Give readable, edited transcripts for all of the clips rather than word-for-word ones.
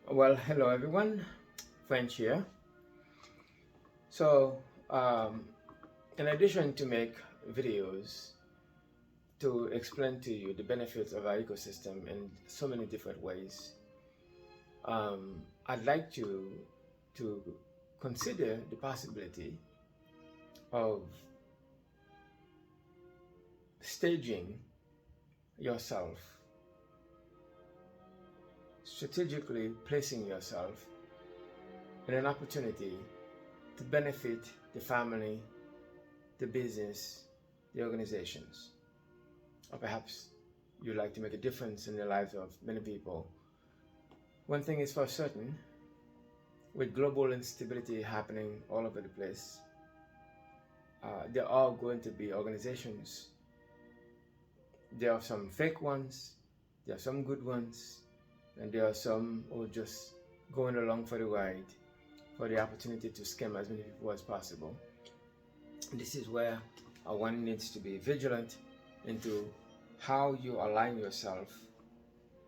Well, hello everyone, French here. So, um, in addition to make videos to explain to you the benefits of our ecosystem in so many different ways, I'd like to consider the possibility of staging yourself, strategically placing yourself in an opportunity to benefit the family, the business, the organizations. Or perhaps you'd like to make a difference in the lives of many people. One thing is for certain, with global instability happening all over the place, there are going to be organizations. There are some fake ones, there are some good ones, and there are some who are just going along for the ride for the opportunity to scam as many people as possible. This is where one needs to be vigilant into how you align yourself,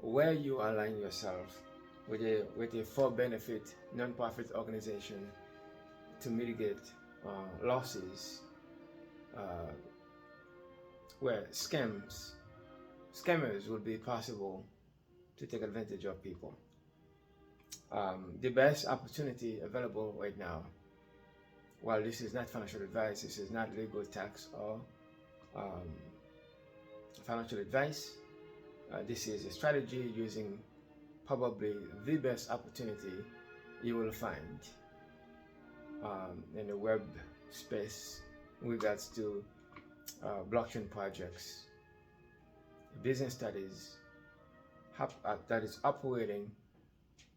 where you align yourself with a for benefit non-profit organization to mitigate losses uh, where scammers will be possible to take advantage of people. The best opportunity available right now, while this is not financial advice, this is not legal, tax, or um, financial advice. This is a strategy using probably the best opportunity you will find in the web space in regards to blockchain projects, business that is operating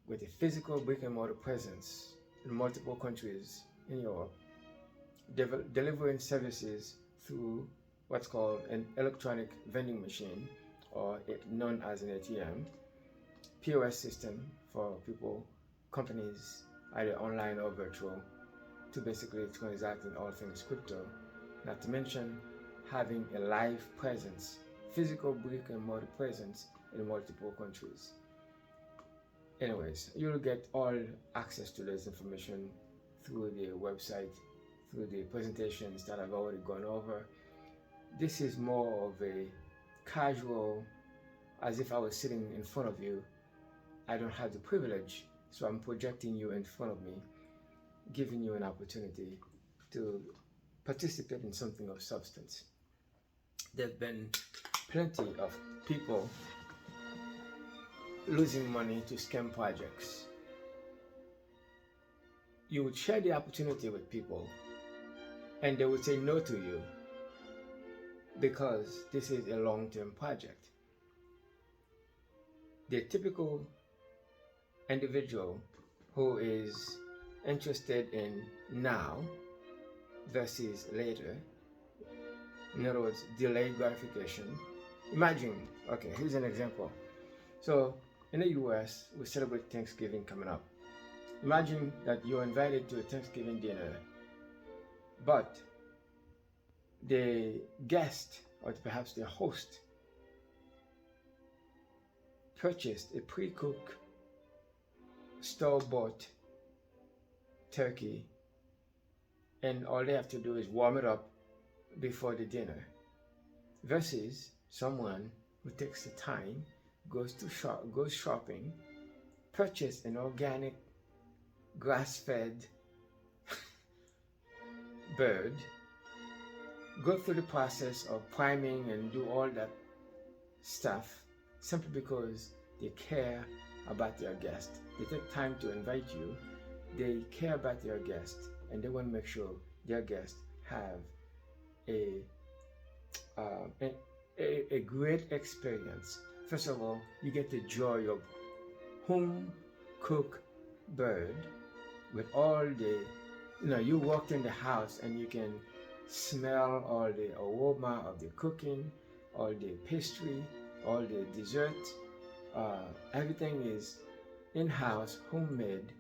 with a physical brick and mortar presence in multiple countries in Europe, delivering services through what's called an electronic vending machine, or known as an ATM, POS system for people, companies, either online or virtual, to basically transact in all things crypto. Not to mention having a live presence, physical brick and mortar presence in multiple countries. Anyways, you'll get all access to this information through the website, through the presentations that I've already gone over. This is more of a casual, as if I was sitting in front of you. I don't have the privilege, so I'm projecting you in front of me, giving you an opportunity to participate in something of substance. There have been plenty of people losing money to scam projects. You would share the opportunity with people and they would say no to you because this is a long-term project. The typical individual who is interested in now versus later, in other words, delayed gratification. Imagine, okay, here's an example. So in the US, we celebrate Thanksgiving coming up. Imagine that you're invited to a Thanksgiving dinner, but the guest, or perhaps the host, purchased a pre-cooked, store-bought turkey, and all they have to do is warm it up before the dinner, versus someone who takes the time, goes shopping, purchase an organic, grass-fed bird, go through the process of priming and do all that stuff simply because they care about their guest. They take time to invite you, they care about their guest, and they want to make sure their guests have a great experience. First of all, you get the joy of home cooked bird with all the, you walk in the house and you can smell all the aroma of the cooking, all the pastry, all the dessert. Everything is in-house, homemade.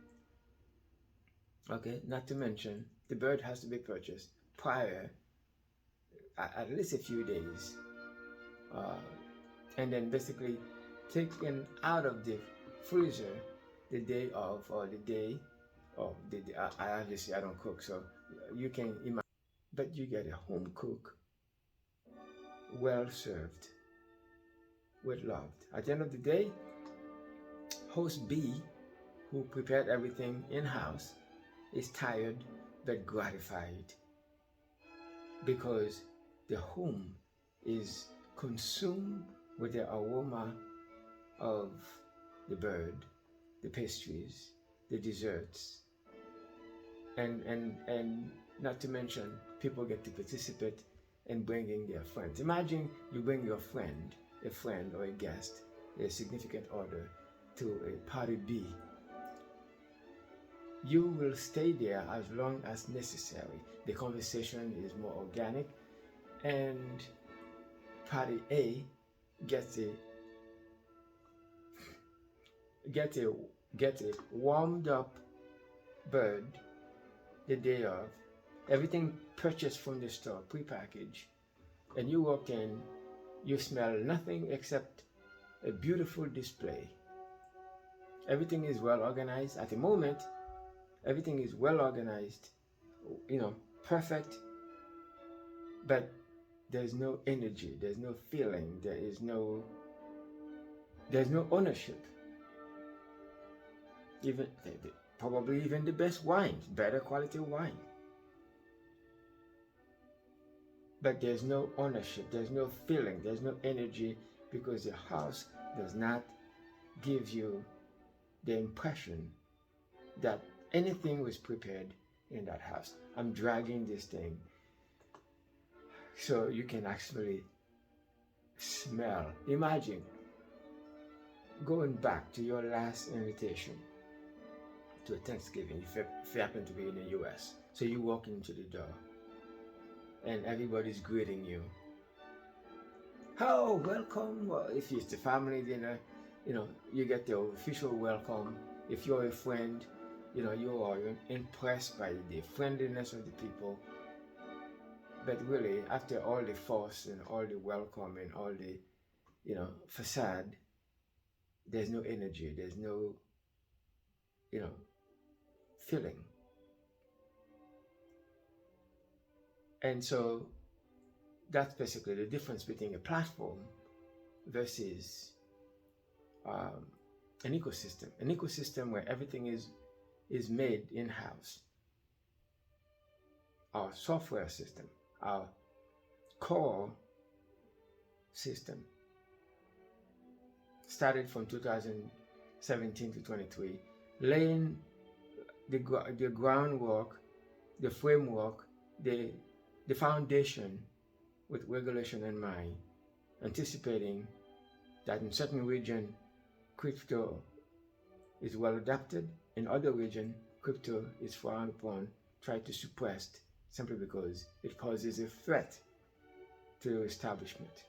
Okay, not to mention the bird has to be purchased prior, at least a few days, and then basically taken out of the freezer the day of, or the day of I obviously I don't cook, so you can imagine, but you get a home cook, well served, with love. At the end of the day, host B, who prepared everything in house, is tired but gratified because the home is consumed with the aroma of the bird, the pastries, the desserts, and not to mention people get to participate in bringing their friends. Imagine you bring your friend, a friend or a guest, a significant other, to a party B. You will stay there as long as necessary. The conversation is more organic, and party A gets a get a get a warmed up bird the day of, everything purchased from the store, prepackaged, and you walk in, you smell nothing except a beautiful display. Everything is well organized. At the moment, everything is well organized, perfect, but there's no energy, there's no feeling, there's no ownership. Even probably even the best wines, better quality wine, but there's no ownership, there's no feeling, there's no energy, because the house does not give you the impression that anything was prepared in that house. I'm dragging this thing so you can actually smell. Imagine going back to your last invitation to a Thanksgiving, if you happen to be in the US. So you walk into the door and everybody's greeting you. Oh, welcome. Well, if it's the family dinner, you get the official welcome. If you're a friend, you are impressed by the friendliness of the people. But really, after all the fuss and all the welcome and all the, facade, there's no energy, there's no, feeling. And so that's basically the difference between a platform versus an ecosystem. An ecosystem where everything is made in-house. Our software system, our core system, started from 2017 to 23, laying the groundwork, the framework, the foundation with regulation in mind, anticipating that in certain region crypto is well adapted, in other region crypto is frowned upon, tried to suppress, simply because it poses a threat to establishment.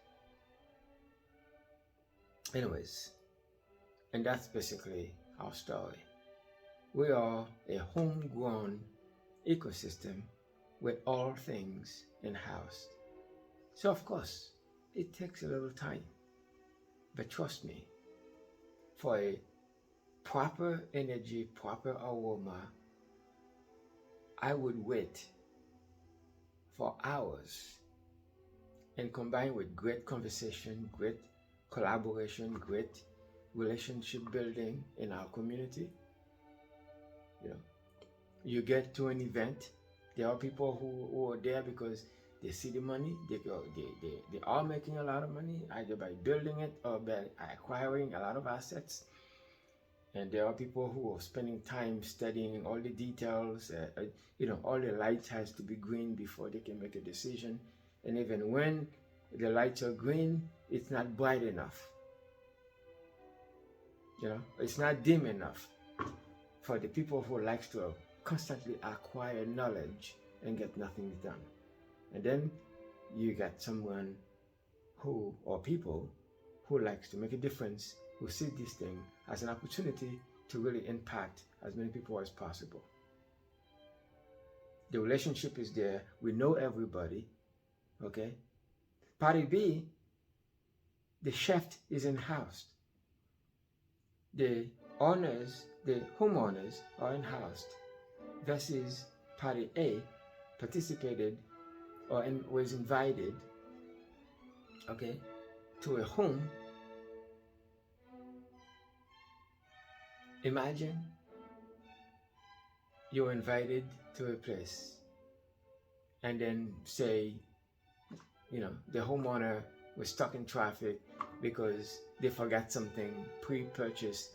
Anyways, and that's basically our story. We are a homegrown ecosystem with all things in-house. So of course, it takes a little time. But trust me, for a proper energy, proper aroma, I would wait for hours, and combined with great conversation, great collaboration, great relationship building in our community. You get to an event, there are people who are there because they see the money, they are making a lot of money, either by building it or by acquiring a lot of assets. And there are people who are spending time studying all the details. All the lights has to be green before they can make a decision. And even when the lights are green, it's not bright enough. It's not dim enough for the people who likes to constantly acquire knowledge and get nothing done. And then you got someone or people who likes to make a difference, who see this thing as an opportunity to really impact as many people as possible. The relationship is there. We know everybody. Okay. Party B, the chef is in-house. The owners the homeowners are in-housed versus party A participated or was invited, okay, to a home. Imagine you're invited to a place and then say, the homeowner was stuck in traffic because they forgot something pre-purchase.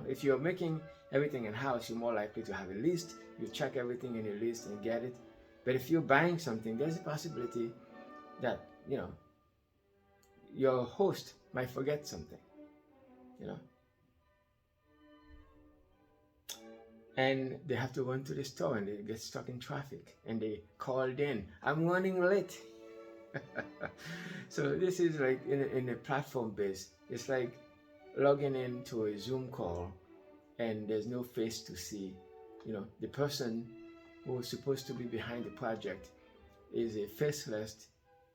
If you're making everything in-house, you're more likely to have a list. You check everything in your list and get it. But if you're buying something, there's a possibility that, your host might forget something, and they have to run to the store and they get stuck in traffic and they called in, I'm running late. So this is like in a platform base, it's like logging into a Zoom call and there's no face to see. The person who is supposed to be behind the project is a faceless,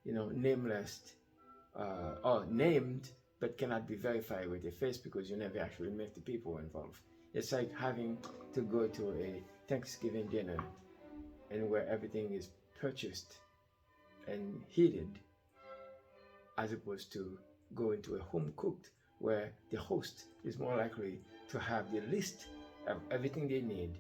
nameless, or named but cannot be verified with a face because you never actually met the people involved. It's like having to go to a Thanksgiving dinner and where everything is purchased and heated, as opposed to going to a home cooked where the host is more likely to have the list of everything they need,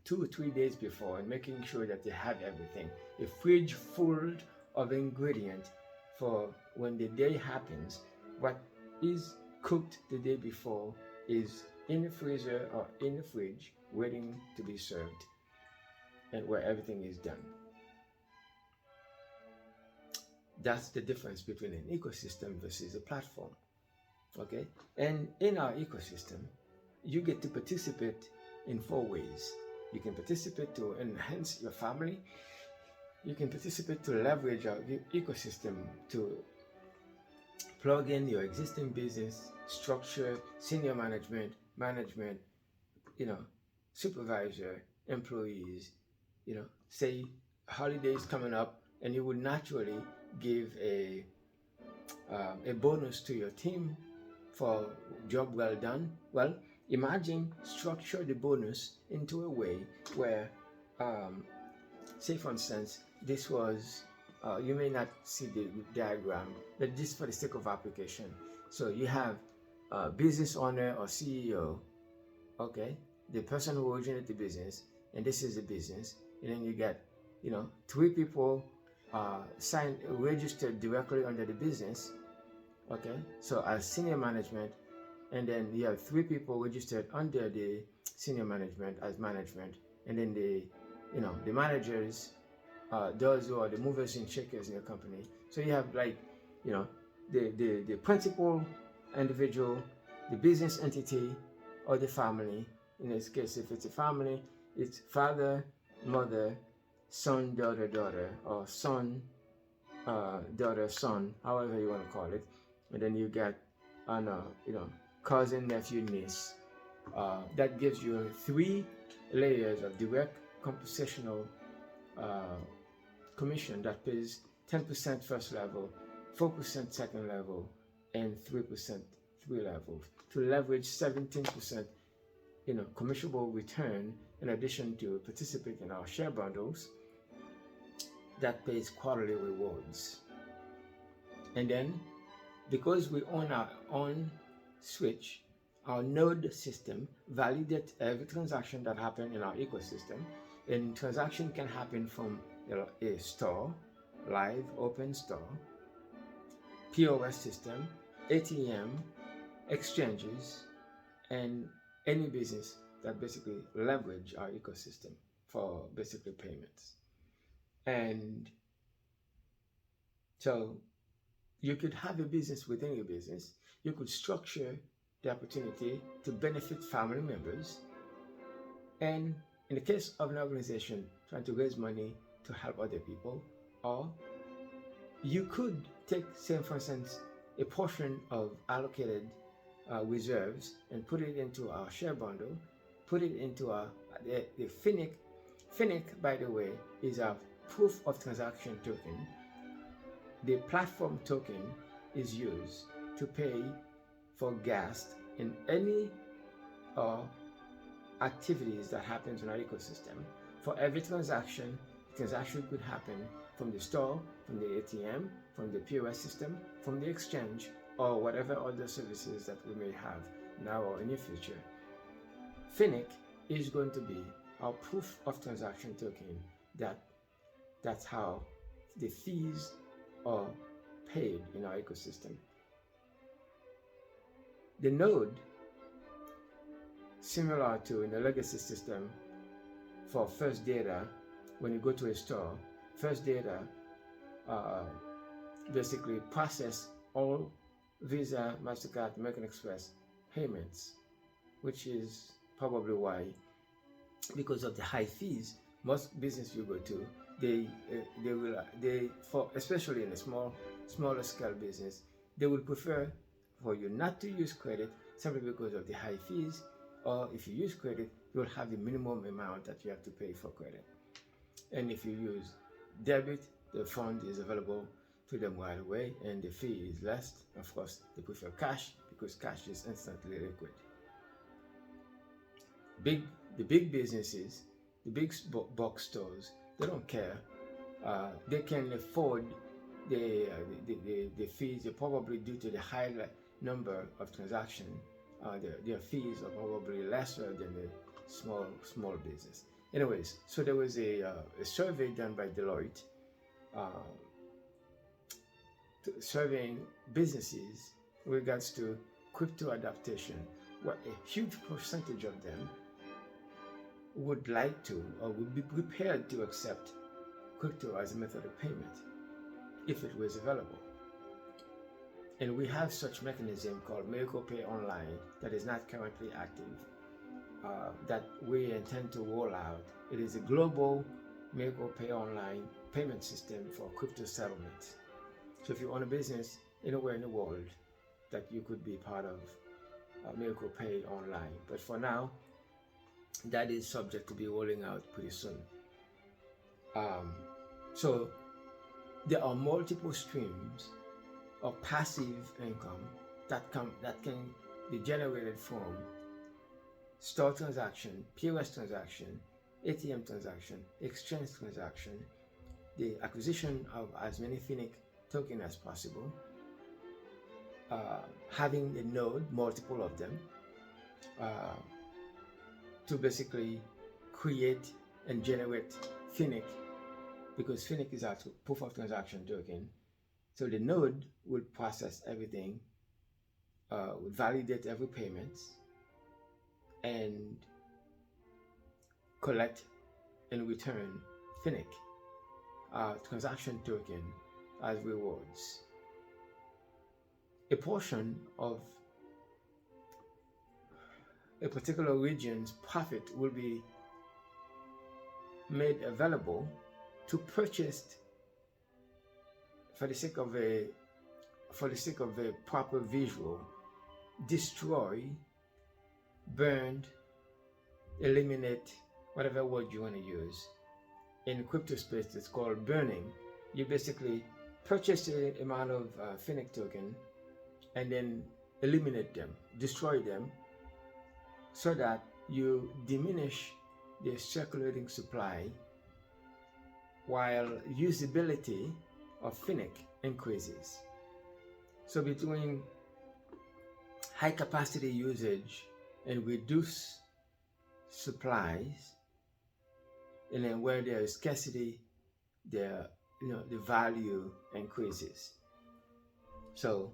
2 or 3 days before, and making sure that they have everything. A fridge full of ingredients for when the day happens. What is cooked the day before is in the freezer or in the fridge waiting to be served, and where everything is done. That's the difference between an ecosystem versus a platform. Okay? And in our ecosystem, you get to participate in 4 ways. You can participate to enhance your family. You can participate to leverage our ecosystem to plug in your existing business structure, senior management, supervisor, employees. Say holidays coming up, and you would naturally give a bonus to your team for job well done. Well, imagine structure the bonus into a way where, say for instance, this was, you may not see the diagram, but just for the sake of application. So you have a business owner or CEO, okay, the person who originated the business, and this is the business, and then you get, 3 people registered directly under the business, okay, so as senior management, and then you have 3 people registered under the senior management as management, and then the managers, those who are the movers and shakers in your company. So you have like, the principal individual, the business entity, or the family. In this case, if it's a family, it's father, mother, son, daughter, or son, daughter, son, however you want to call it. And then you get, cousin, nephew, niece. That gives you 3 layers of direct compensational commission that pays 10% first level, 4% second level, and 3% 3 levels to leverage 17% commissionable return, in addition to participate in our share bundles that pays quarterly rewards. And then, because we own our own switch, our node system validates every transaction that happens in our ecosystem, and transaction can happen from a store, live open store, POS system, ATM, exchanges, and any business that basically leverage our ecosystem for basically payments. And so you could have a business within your business. You could structure the opportunity to benefit family members. And in the case of an organization trying to raise money to help other people, or you could take, say for instance, a portion of allocated reserves and put it into our share bundle, put it into the FINIC. FINIC, by the way, is a proof of transaction token. The platform token is used to pay for gas in any or activities that happens in our ecosystem. For every transaction, transaction could happen from the store, from the ATM, from the POS system, from the exchange, or whatever other services that we may have now or in the future. FINIC is going to be our proof of transaction token. That's how the fees are paid in our ecosystem. The node, similar to in the legacy system for first data, when you go to a store, first data basically process all Visa, MasterCard, American Express payments, which is probably why, because of the high fees, most business you go to, they for especially in a smaller scale business, they will prefer for you not to use credit simply because of the high fees, or if you use credit, you'll have the minimum amount that you have to pay for credit. And if you use debit, the fund is available to them right away and the fee is less. Of course, they prefer cash because cash is instantly liquid. The big businesses, the big box stores, they don't care. They can afford the fees. Probably due to the high number of transactions, their fees are probably lesser than the small business. Anyways, so there was a survey done by Deloitte surveying businesses in regards to crypto adaptation. What a huge percentage of them would like to or would be prepared to accept crypto as a method of payment if it was available. And we have such mechanism called Miracle Pay Online that is not currently active, that we intend to roll out. It is a global Miracle Pay Online payment system for crypto settlements. So if you own a business anywhere in the world, that you could be part of Miracle Pay Online. But for now, that is subject to be rolling out pretty soon. So there are multiple streams of passive income that can be generated from store transaction, POS transaction, ATM transaction, exchange transaction, the acquisition of as many FINIC tokens as possible, having a node, multiple of them, to basically create and generate FINIC, because FINIC is our proof of transaction token. So the node will process everything, will validate every payment, and collect and return FINIC, transaction token, as rewards. A portion of a particular region's profit will be made available to purchase for the sake of a proper visual, destroy, burn, eliminate, whatever word you want to use. In crypto space, it's called burning. You basically purchase an amount of FINIC token and then eliminate them, destroy them, so that you diminish the circulating supply while usability of FINIC increases. So between high capacity usage and reduced supplies, and then where there is scarcity, the value increases. So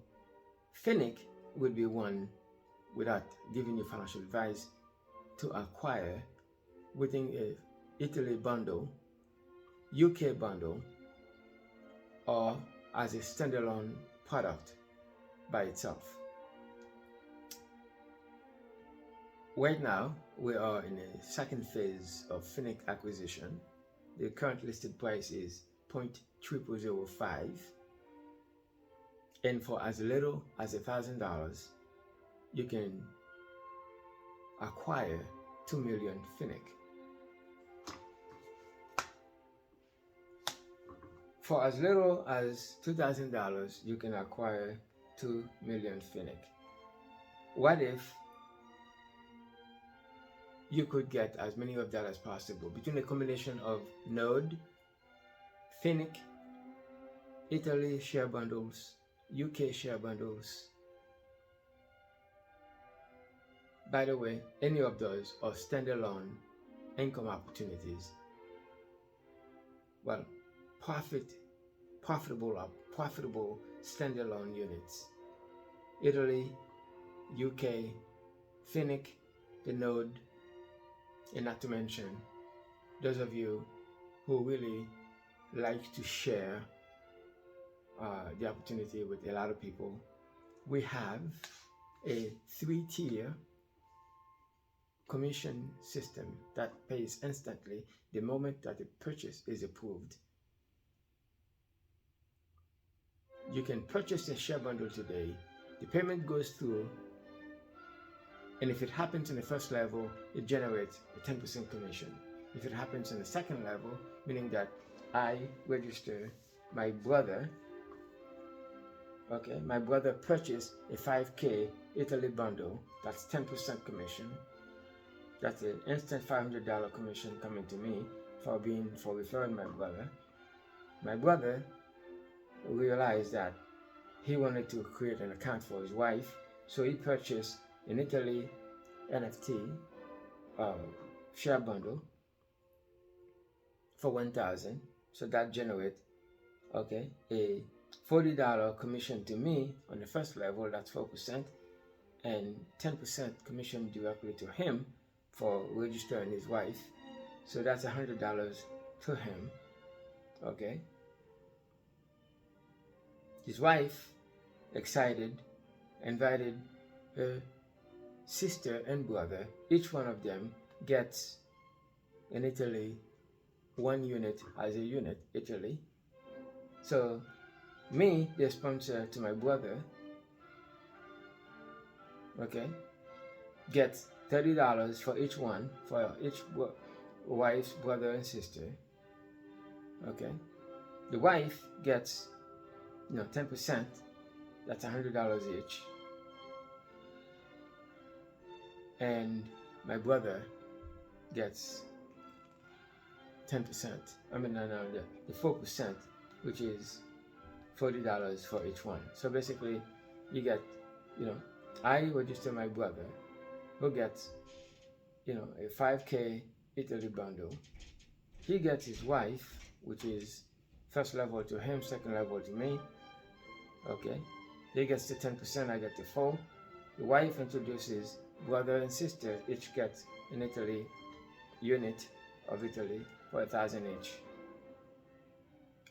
FINIC would be one, without giving you financial advice, to acquire within a Italy bundle, UK bundle, or as a standalone product by itself. Right now, we are in a second phase of FINIC acquisition. The current listed price is 0.0005, and for as little as $1,000, you can acquire 2 million FINIC. For as little as $2,000, you can acquire 2 million FINIC. What if you could get as many of that as possible between a combination of Node, Finnic, Italy share bundles, UK share bundles. By the way, any of those are standalone income opportunities. Well, profitable standalone units. Italy, UK, Finnic, the Node, and not to mention those of you who really like to share the opportunity with a lot of people. We have a 3-tier commission system that pays instantly the moment that the purchase is approved. You can purchase a share bundle today, the payment goes through, and if it happens in the first level, it generates a 10% commission. If it happens in the second level, meaning that I register my brother, okay, my brother purchased a 5K Italy bundle, that's 10% commission. That's an instant $500 commission coming to me for referring my brother. My brother realized that he wanted to create an account for his wife, so he purchased an Italy NFT share bundle for $1,000. So that generates a $40 commission to me on the first level, that's 4%, and 10% commission directly to him for registering his wife. So that's $100 to him. Okay. His wife, excited, invited her sister and brother. Each one of them gets in Italy 1 unit as a unit, Italy. So me, the sponsor to my brother, okay, gets $30 for each one, for each wife's brother and sister. Okay, the wife gets 10%, that's $100 each, and my brother gets 10%. The 4%, which is $40 for each one. So basically, you get, I register my brother, who gets, a 5K Italy bundle. He gets his wife, which is first level to him, second level to me. Okay, he gets the 10%, I get the 4%. The wife introduces brother and sister, each gets an Italy unit of Italy for $1,000 each.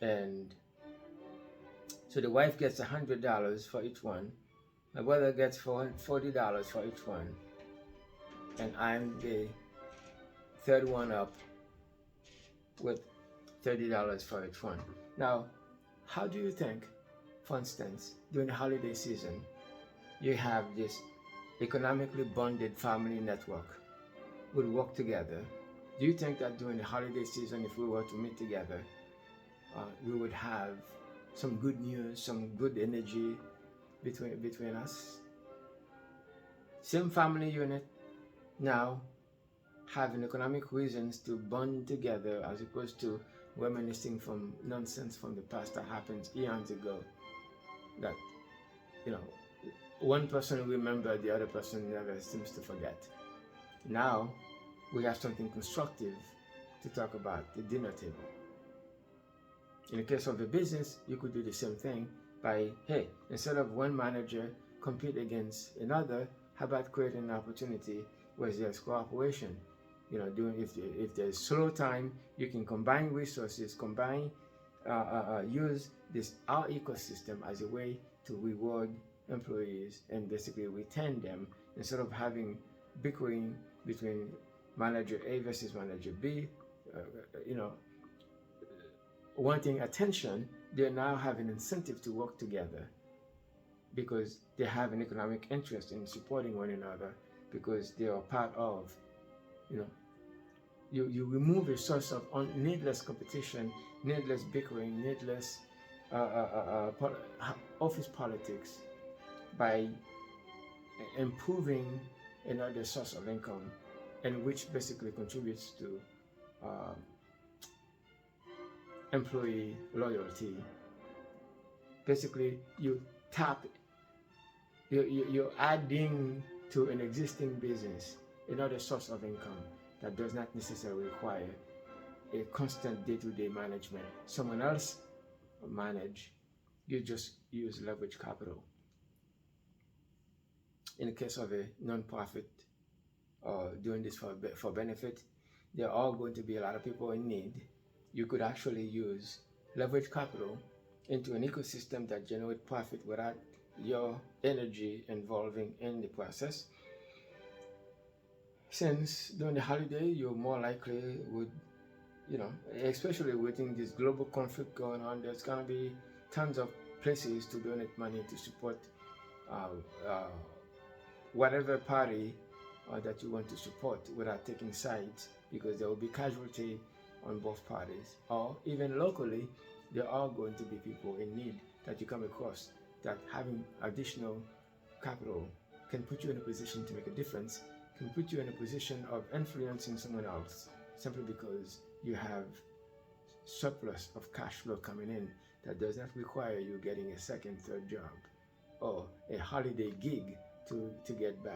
And so the wife gets $100 for each one. My brother gets $40 for each one. And I'm the third one up with $30 for each one. Now, how do you think, for instance, during the holiday season, you have this economically bonded family network would work together? Do you think that during the holiday season, if we were to meet together, we would have some good news, some good energy between us? Same family unit, now having economic reasons to bond together as opposed to reminiscing from nonsense from the past that happened eons ago, that one person remembers, the other person never seems to forget. Now we have something constructive to talk about, the dinner table. In the case of a business, you could do the same thing by, hey, instead of one manager compete against another, how about creating an opportunity where there's cooperation? If there's slow time, you can combine resources, use our ecosystem as a way to reward employees and basically retain them, instead of having bickering between manager A versus manager B. Wanting attention, they now have an incentive to work together because they have an economic interest in supporting one another, because they are part of, you remove a source of needless competition, needless bickering, needless office politics by improving another source of income and which basically contributes to um, employee loyalty. Basically, you're adding to an existing business another source of income that does not necessarily require a constant day-to-day management. Someone else manage, you just use leverage capital. In the case of a non-profit or doing this for benefit, there are going to be a lot of people in need. You could actually use leverage capital into an ecosystem that generates profit without your energy involving in the process. Since during the holiday, you're more likely would, especially within this global conflict going on, there's going to be tons of places to donate money to support whatever party that you want to support without taking sides, because there will be casualty on both parties. Or even locally, there are going to be people in need that you come across, that having additional capital can put you in a position to make a difference, can put you in a position of influencing someone else simply because you have surplus of cash flow coming in that does not require you getting a second, third job or a holiday gig to get by.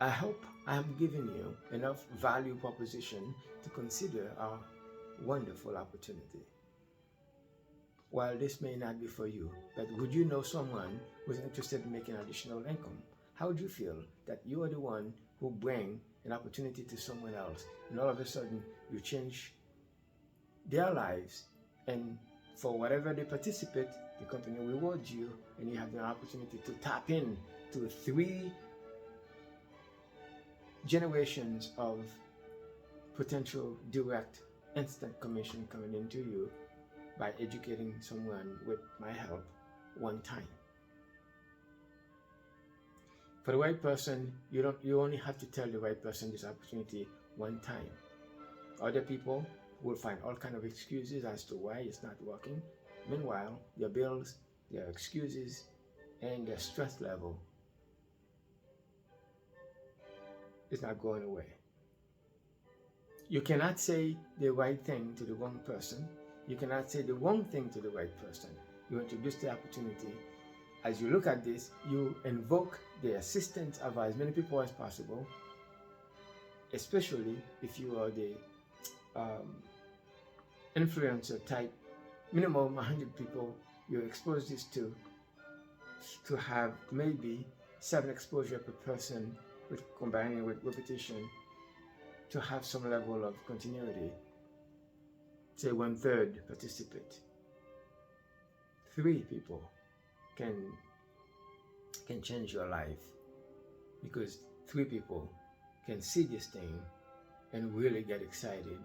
I hope I am giving you enough value proposition to consider our wonderful opportunity. While this may not be for you, but would you know someone who's interested in making additional income? How would you feel that you are the one who bring an opportunity to someone else, and all of a sudden you change their lives, and for whatever they participate, the company rewards you, and you have the opportunity to tap in to 3 generations of potential direct instant commission coming into you by educating someone with my help one time. For the right person, you only have to tell the right person this opportunity one time. Other people will find all kinds of excuses as to why it's not working. Meanwhile, their bills, their excuses, and their stress level is not going away. You cannot say the right thing to the wrong person. You cannot say the wrong thing to the right person. You introduce the opportunity. As you look at this, you invoke the assistance of as many people as possible, especially if you are the influencer type. Minimum 100 people you expose this to have maybe 7 exposure per person, with combining with repetition, to have some level of continuity. Say 1/3 participate. 3 people can change your life, because 3 people can see this thing and really get excited,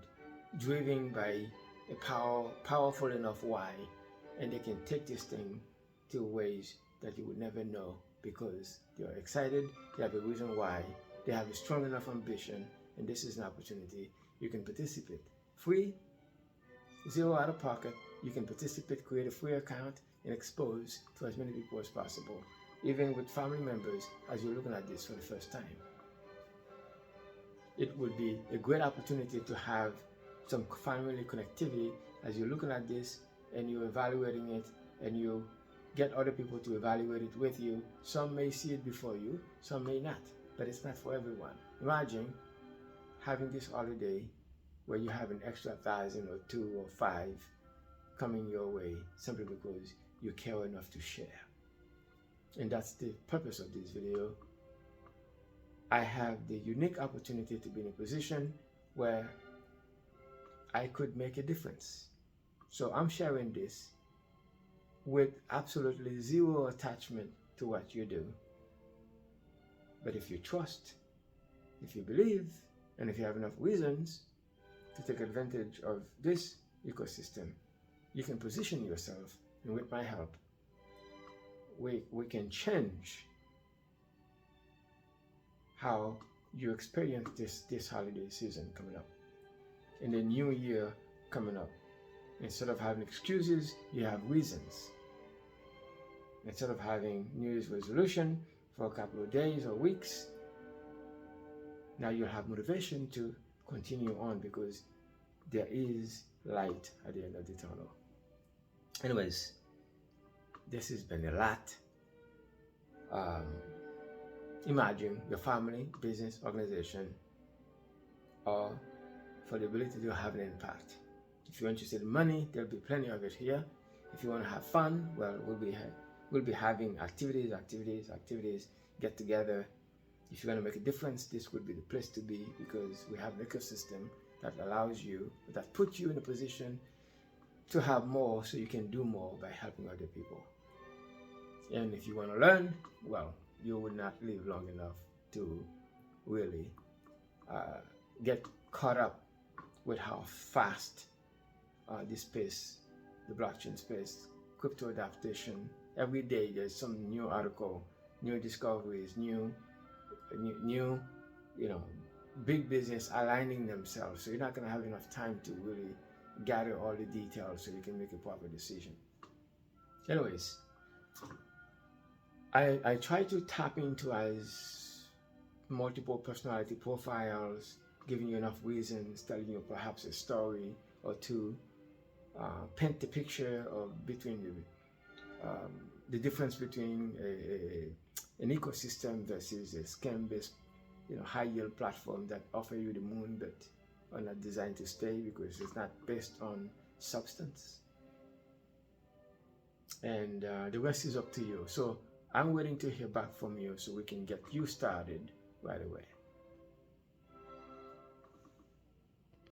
driven by a powerful enough why, and they can take this thing to ways that you would never know, because they're excited, they have a reason why, they have a strong enough ambition, and this is an opportunity. You can participate. Free, 0 out of pocket. You can participate, create a free account, and expose to as many people as possible, even with family members as you're looking at this for the first time. It would be a great opportunity to have some family connectivity as you're looking at this and you're evaluating it, and you get other people to evaluate it with you. Some may see it before you, some may not, but it's not for everyone. Imagine having this holiday where you have an extra 1,000 or 2 or 5 coming your way simply because you care enough to share. And that's the purpose of this video. I have the unique opportunity to be in a position where I could make a difference. So I'm sharing this with absolutely 0 attachment to what you do. But if you trust, if you believe, and if you have enough reasons to take advantage of this ecosystem, you can position yourself, and with my help, we can change how you experience this holiday season coming up, in the new year coming up. Instead of having excuses, you have reasons. Instead of having New Year's resolution for a couple of days or weeks, now you'll have motivation to continue on because there is light at the end of the tunnel. Anyways, this has been a lot. Imagine your family, business, organization, or for the ability to have an impact. If you're interested in money, there'll be plenty of it here. If you want to have fun, well, we'll be having activities, get together. If you want to make a difference, this would be the place to be because we have an ecosystem that allows you, that puts you in a position to have more so you can do more by helping other people. And if you want to learn, well, you would not live long enough to really get caught up with how fast this space, the blockchain space, crypto adaptation, every day there's some new article, new discoveries, new, big business aligning themselves. So you're not going to have enough time to really gather all the details so you can make a proper decision. Anyways, I try to tap into as multiple personality profiles, giving you enough reasons, telling you perhaps a story or two, paint the picture of between the difference between an ecosystem versus a scam-based, high yield platform that offer you the moon but are not designed to stay because it's not based on substance. And the rest is up to you. So I'm waiting to hear back from you so we can get you started right away.